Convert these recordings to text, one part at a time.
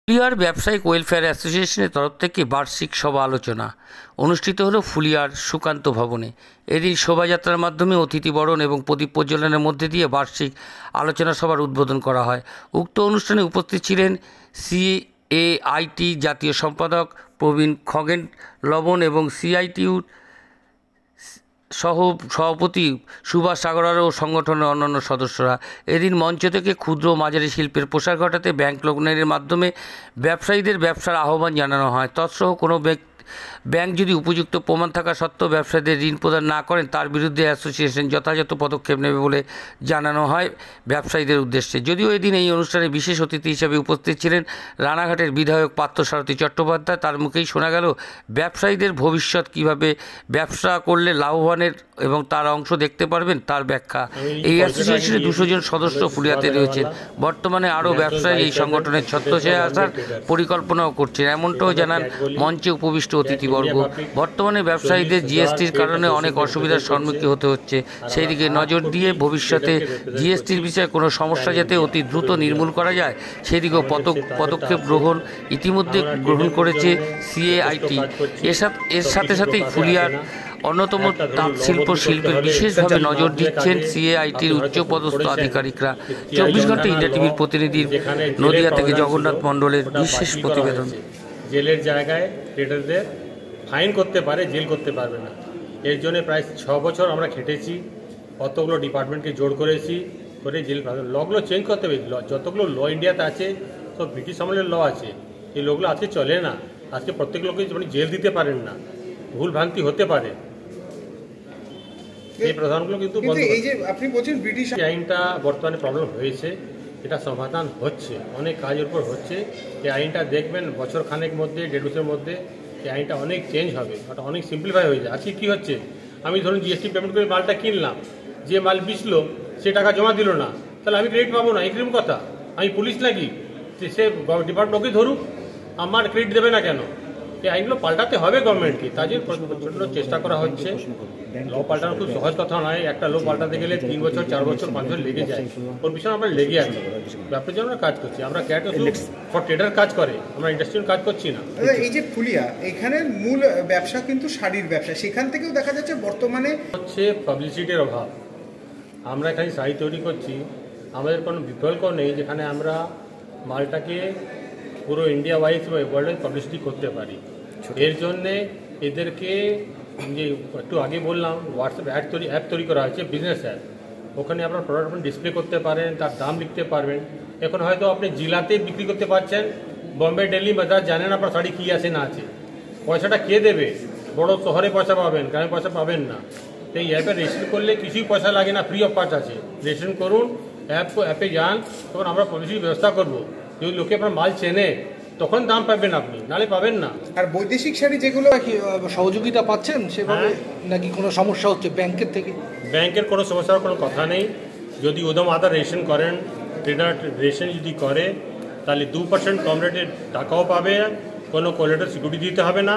ফুলিয়ার ব্যবসায়িক ওয়েলফেয়ার অ্যাসোসিয়েশনের তরফ থেকে বার্ষিক সভা আলোচনা অনুষ্ঠিত হলো ফুলিয়ার সুকান্ত ভবনে। এদিন শোভাযাত্রার মাধ্যমে অতিথি বরণ এবং প্রদীপ প্রজ্বলনের মধ্যে দিয়ে বার্ষিক আলোচনা সভার উদ্বোধন করা হয়। উক্ত অনুষ্ঠানে উপস্থিত ছিলেন সিএআইটি জাতীয় সম্পাদক প্রবীণ খগেন লবণ এবং সিআইটিইউ সভাপতি সুভাষ সাগরার ও সংগঠনের অন্যান্য সদস্যরা। এদিন মঞ্চ থেকে ক্ষুদ্র ও মাঝারি শিল্পের প্রসার ঘটাতে ব্যাংক লোনের মাধ্যমে ব্যবসায়ীদের ব্যবসার আহ্বান জানানো হয়। তৎসহ কোনো ব্যাংক যদি উপযুক্ত প্রমাণ থাকা সত্ত্বেও ব্যবসায়ীদের ঋণ প্রদান না করেন তার বিরুদ্ধে অ্যাসোসিয়েশন যথাযথ পদক্ষেপ নেবে বলে জানানো হয় ব্যবসায়ীদের উদ্দেশ্যে। যদিও এদিন এই অনুষ্ঠানে বিশেষ অতিথি হিসেবে উপস্থিত ছিলেন রানাঘাটের বিধায়ক পার্থসারথী চট্টোপাধ্যায়। তার মুখেই শোনা গেল ব্যবসায়ীদের ভবিষ্যৎ কিভাবে ব্যবসা করলে লাভবানের এবং তার অংশ দেখতে পারবেন তার ব্যাখ্যা। এই অ্যাসোসিয়েশনে 200 জন সদস্য ফুলিয়াতে রয়েছেন। বর্তমানে আরও ব্যবসায়ী এই সংগঠনের ছত্রছায়ায় আসার পরিকল্পনাও করছেন, এমনটাও জানান মঞ্চে উপবিষ্ট অতিথিবর্গ। বর্তমানে ব্যবসায়ীদের জিএসটির কারণে অনেক অসুবিধার সম্মুখীন হতে হচ্ছে। সেই দিকে নজর দিয়ে ভবিষ্যতে জিএসটির বিষয়ে কোনো সমস্যা যাতে অতি দ্রুত নির্মূল করা যায় সেদিকেও পদক্ষেপ ইতিমধ্যে গ্রহণ করেছে সিএআইটি। এর সাথে সাথেই ফুলিয়ার অন্যতম শিল্পের বিশেষভাবে নজর দিচ্ছেন সিএআইটির উচ্চপদস্থ আধিকারিকরা। 24 ঘন্টা ইন্ডিয়া টিভির প্রতিনিধি নদিয়া থেকে জগন্নাথ মণ্ডলের বিশেষ প্রতিবেদন। জেলের জায়গায় ট্রেডারদের ফাইন করতে পারে, জেল করতে পারবে না। এর জন্য প্রায় 6 বছর আমরা খেটেছি, কতগুলো ডিপার্টমেন্টকে জোড় করেছি, করে জেল লগুলো চেঞ্জ করতে হবে। যতগুলো ল ইন্ডিয়াতে আছে সব ব্রিটিশ আমলের ল আছে, এই লগুলো আজকে চলে না। আজকে প্রত্যেক লোককে জেল দিতে পারেন না, ভুল ভ্রান্তি হতে পারে। এই প্রধানগুলো কিন্তু এই যে আপনি বলছেন ব্রিটিশ আইনটা বর্তমানে প্রবলেম হয়েছে, এটা সমাধান হচ্ছে, অনেক কাজের উপর হচ্ছে। এই আইনটা দেখবেন বছর খানেক মধ্যে, 1.5 বছরের মধ্যে এই আইনটা অনেক চেঞ্জ হবে, ওটা অনেক সিম্পলিফাই হয়ে যায়। আজকে কী হচ্ছে, আমি ধরুন জিএসটি পেমেন্ট করে মালটা কিনলাম, যে মাল বিচলো সে টাকা জমা দিল না, তাহলে আমি ক্রেডিট পাবো না। এরকম কথা, আমি পুলিশ নাকি সে ডিপার্টমেন্ট ওকে ধরুক, আমার ক্রেডিট দেবে না কেন? এই আইনগুলো পাল্টাতে হবে গভর্নমেন্টকে, তার জন্য প্রচণ্ড চেষ্টা করা হচ্ছে। ল পাল্টানো খুব সহজ কথা নয়, একটা ল পাল্টাতে গেলে 3 বছর 4 বছর 5 বছর লেগে যায়। ওর পিছনে আমরা লেগে আছি, ব্যাপারের জন্য আমরা কাজ করছি। আমরা ক্যাট ফর ট্রেডার কাজ করে, আমরা ইন্ডাস্ট্রিয়াল কাজ করছি না। এই যে ফুলিয়া, এখানে মূল ব্যবসা কিন্তু শাড়ির ব্যবসা, সেখান থেকেও দেখা যাচ্ছে বর্তমানে হচ্ছে পাবলিসিটির অভাব। আমরা এখানে শাড়ি তৈরি করছি, আমাদের কোনো বিকল্প নেই যেখানে আমরা মালটাকে পুরো ইন্ডিয়া ওয়াইজ বা ওয়ার্ল্ড পাবলিসিটি করতে পারি। এর জন্যে এদেরকে যে একটু আগে বললাম হোয়াটসঅ্যাপ অ্যাপ তৈরি করা হয়েছে, বিজনেস অ্যাপ। ওখানে আপনার প্রোডাক্ট আপনি ডিসপ্লে করতে পারেন, তার দাম লিখতে পারবেন। এখন হয়তো আপনি জেলাতে বিক্রি করতে পারছেন, বম্বে, দিল্লি, মাদ্রাস জানেন আপনার শাড়ি কী আছে না আছে, পয়সাটা কে দেবে? বড় শহরে পয়সা পাবেন, গ্রামে পয়সা পাবেন না। তো এই অ্যাপে রেজিস্ট্রেশন করলে কিছুই পয়সা লাগে না, ফ্রি অফ কস্ট আছে। রেজিস্ট্রেশন করুন, অ্যাপে যান, তখন আমরা পলিসির ব্যবস্থা করবো। যদি লোকে আপনার মাল চেনে তখন দাম পাবেন আপনি, নালে পাবেন না। আর বৈদেশিক শাড়ি যেগুলো সহযোগিতা পাচ্ছেন সেভাবে নাকি কোনো সমস্যা হচ্ছে ব্যাংকের থেকে? ব্যাংকের কোনো সমস্যার কোনো কথা নেই। যদি উদম আধার রেজিস্ট্রেশন করেন, ট্রেডার রেজিস্ট্রেশন যদি করে, তাহলে 2% কম রেটের টাকাও পাবে, কোনো কোলেটারাল সিকিউরিটি দিতে হবে না।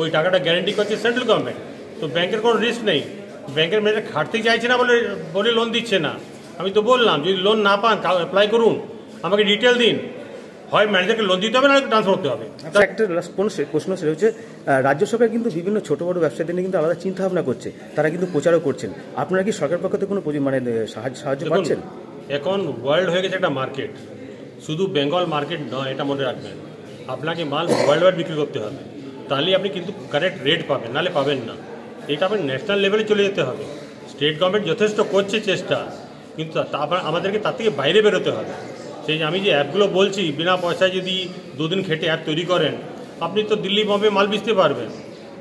ওই টাকাটা গ্যারেন্টি করছে সেন্ট্রাল গভর্নমেন্ট, তো ব্যাংকের কোনো রিস্ক নেই। ব্যাংকের ম্যানেজার খাটতে চাইছে না বলে লোন দিচ্ছে না। আমি তো বললাম যদি লোন না পান অ্যাপ্লাই করুন, আমাকে ডিটেল দিন, হয় ম্যানেজারকে লোন দিতে হবে না ট্রান্সফার করতে হবে। একটা প্রশ্ন সেটা হচ্ছে, রাজ্য সরকার কিন্তু বিভিন্ন ছোট বড় ব্যবসায়ীদের নিয়ে কিন্তু আলাদা চিন্তা ভাবনা করছে, তারা কিন্তু প্রচারও করছেন। আপনারা কি সরকার পক্ষ থেকে কোনো সাহায্য পাচ্ছেন? এখন ওয়ার্ল্ড হয়ে গেছে একটা মার্কেট, শুধু বেঙ্গল মার্কেট নয়, এটা মনে রাখবেন। আপনাকে মাল ওয়ার্ল্ড ওয়াইড বিক্রি করতে হবে, তাহলেই আপনি কিন্তু কারেক্ট রেট পাবেন, নাহলে পাবেন না। এটা আপনি ন্যাশনাল লেভেলে চলে যেতে হবে। স্টেট গভর্নমেন্ট যথেষ্ট করছে চেষ্টা, কিন্তু আমাদেরকে তার থেকে বাইরে বেরোতে হবে। সেই আমি যে অ্যাপগুলো বলছি, বিনা পয়সায় যদি 2 দিন খেটে অ্যাপ তৈরি করেন, আপনি তো দিল্লি বম্বে মাল বেচতে পারবেন।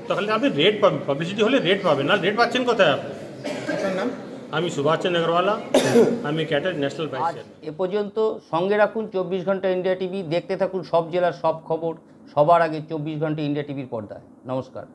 তাহলে আপনি রেট পাবেন, পাবলিসিটি হলে রেট পাবেন, না রেট পাচ্ছেন কোথায় আপনি? আপনার নাম? আমি সুভাষ চন্দ্র আগরওয়ালা, আমি ক্যাটের ন্যাশনাল ভাইস। এ পর্যন্ত সঙ্গে রাখুন 24 ঘন্টা ইন্ডিয়া টিভি, দেখতে থাকুন সব জেলার সব খবর সবার আগে 24 ঘন্টা ইন্ডিয়া টিভির পর্দায়। নমস্কার।